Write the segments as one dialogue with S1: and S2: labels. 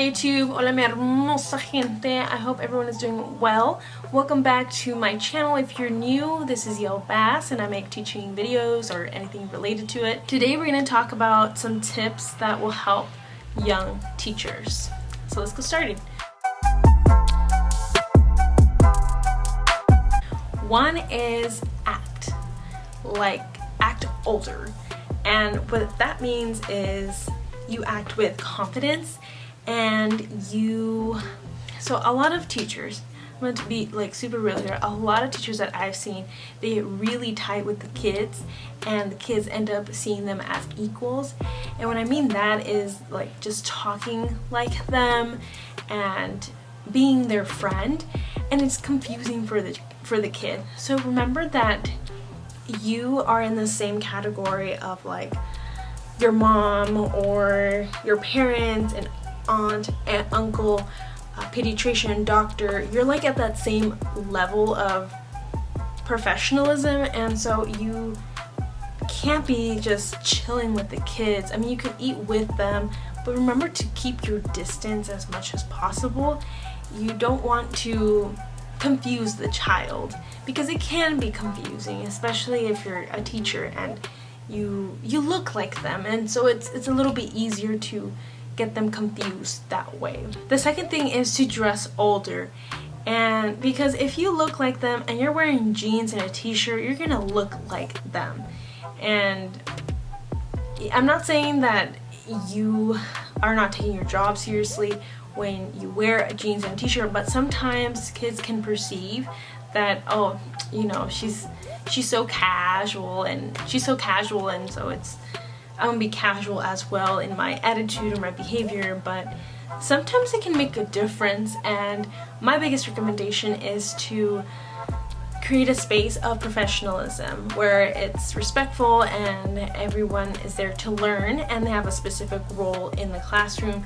S1: YouTube, hola mi hermosa gente. I hope everyone is doing well. Welcome back to my channel. If you're new, this is Yale Bass and I make teaching videos or anything related to it. Today we're going to talk about some tips that will help young teachers. So let's get started. One is act older, and what that means is you act with confidence and so a lot of teachers, I'm going to be like super real here, a lot of teachers that I've seen, they get really tight with the kids and the kids end up seeing them as equals. And what I mean that is like just talking like them and being their friend, and it's confusing for the kid. So remember that you are in the same category of like your mom or your parents, and aunt and uncle, pediatrician, doctor. You're like at that same level of professionalism, and so you can't be just chilling with the kids. I mean, you can eat with them, but remember to keep your distance as much as possible. You don't want to confuse the child, because it can be confusing, especially if you're a teacher and you look like them, and so it's a little bit easier to get them confused that way. The second thing is to dress older, and because if you look like them and you're wearing jeans and a t-shirt, you're gonna look like them. And I'm not saying that you are not taking your job seriously when you wear jeans and a t-shirt, but sometimes kids can perceive that, oh, you know, she's so casual, and so it's I'm gonna be casual as well in my attitude or my behavior. But sometimes it can make a difference, and my biggest recommendation is to create a space of professionalism where it's respectful and everyone is there to learn and they have a specific role in the classroom.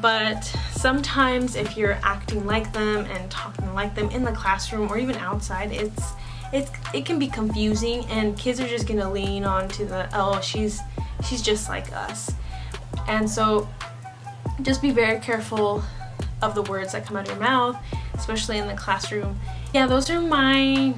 S1: But sometimes if you're acting like them and talking like them in the classroom or even outside, it can be confusing, and kids are just gonna lean on to the, oh, she's just like us. And so just be very careful of the words that come out of your mouth, especially in the classroom. Yeah, those are my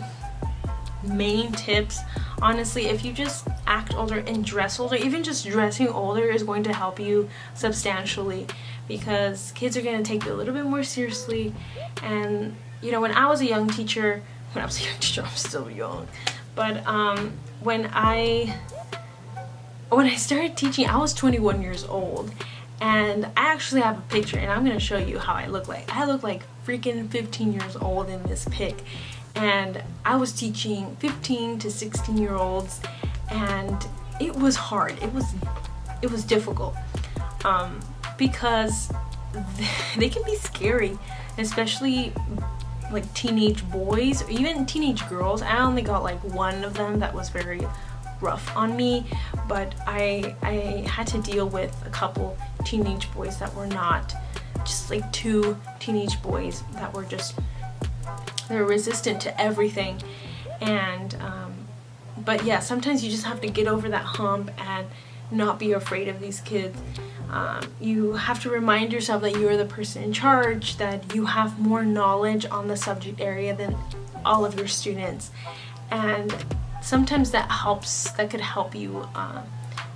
S1: main tips. Honestly, if you just act older and dress older, even just dressing older is going to help you substantially, because kids are going to take you a little bit more seriously. And you know, when I was a young teacher, I'm still young, but when I started teaching, I was 21 years old, and I actually have a picture, and I'm going to show you how I look like. I look like freaking 15 years old in this pic, and I was teaching 15 to 16-year-olds, and it was hard. It was difficult, because they can be scary, especially like teenage boys or even teenage girls. I only got like one of them that was very rough on me, but I had to deal with a couple teenage boys that were not, just like two teenage boys that were they're resistant to everything. And but yeah, sometimes you just have to get over that hump and not be afraid of these kids. You have to remind yourself that you're the person in charge, that you have more knowledge on the subject area than all of your students, and sometimes that could help you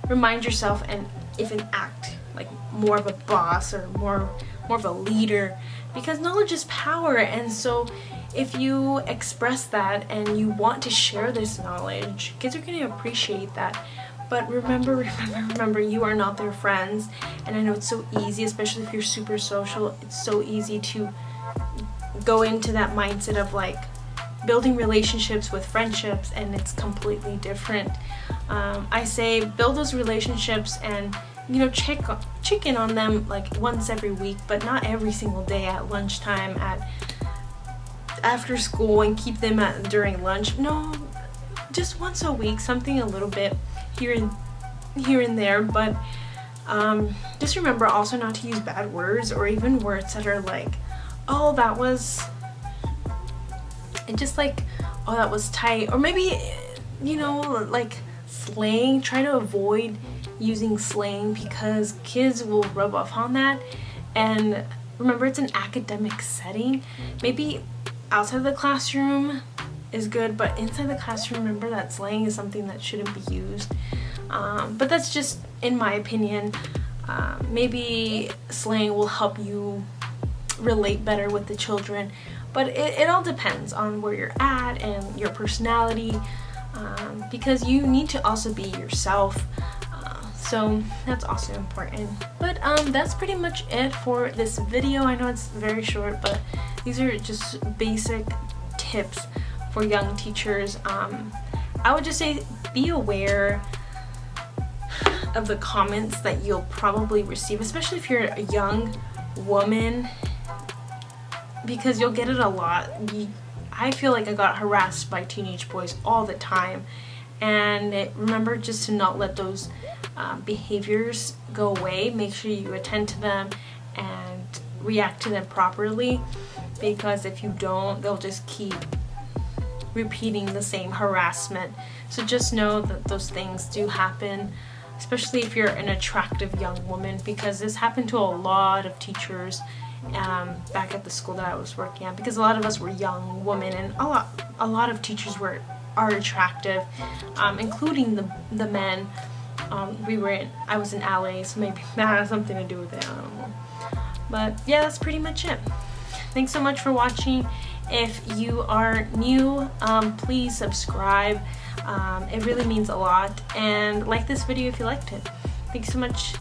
S1: remind yourself and even act like more of a boss or more of a leader, because knowledge is power. And so if you express that and you want to share this knowledge, kids are going to appreciate that. But remember, you are not their friends. And I know it's so easy, especially if you're super social, it's so easy to go into that mindset of like building relationships with friendships, and it's completely different. I say build those relationships and, you know, check in on them like once every week, but not every single day at lunchtime, after school, and keep them during lunch. No, just once a week, something a little bit here and there. But just remember also not to use bad words, or even words that are like, oh, that was tight, or maybe, you know, like slang. Try to avoid using slang, because kids will rub off on that, And remember, it's an academic setting. Maybe outside of the classroom is good, but inside the classroom, remember that slang is something that shouldn't be used. But that's just in my opinion. Maybe slang will help you relate better with the children, but it all depends on where you're at and your personality, because you need to also be yourself. So that's also important. But that's pretty much it for this video. I know it's very short, but these are just basic tips for young teachers. I would just say be aware of the comments that you'll probably receive, especially if you're a young woman, because you'll get it a lot. I feel like I got harassed by teenage boys all the time, and remember just to not let those behaviors go away. Make sure you attend to them and react to them properly, because if you don't, they'll just keep repeating the same harassment. So just know that those things do happen, especially if you're an attractive young woman, because this happened to a lot of teachers back at the school that I was working at, because a lot of us were young women, and a lot of teachers are attractive, including the men. I was in LA, so maybe that has something to do with it, I don't know. But yeah, that's pretty much it. Thanks so much for watching. If you are new, please subscribe. It really means a lot, and like this video if you liked it. Thanks so much.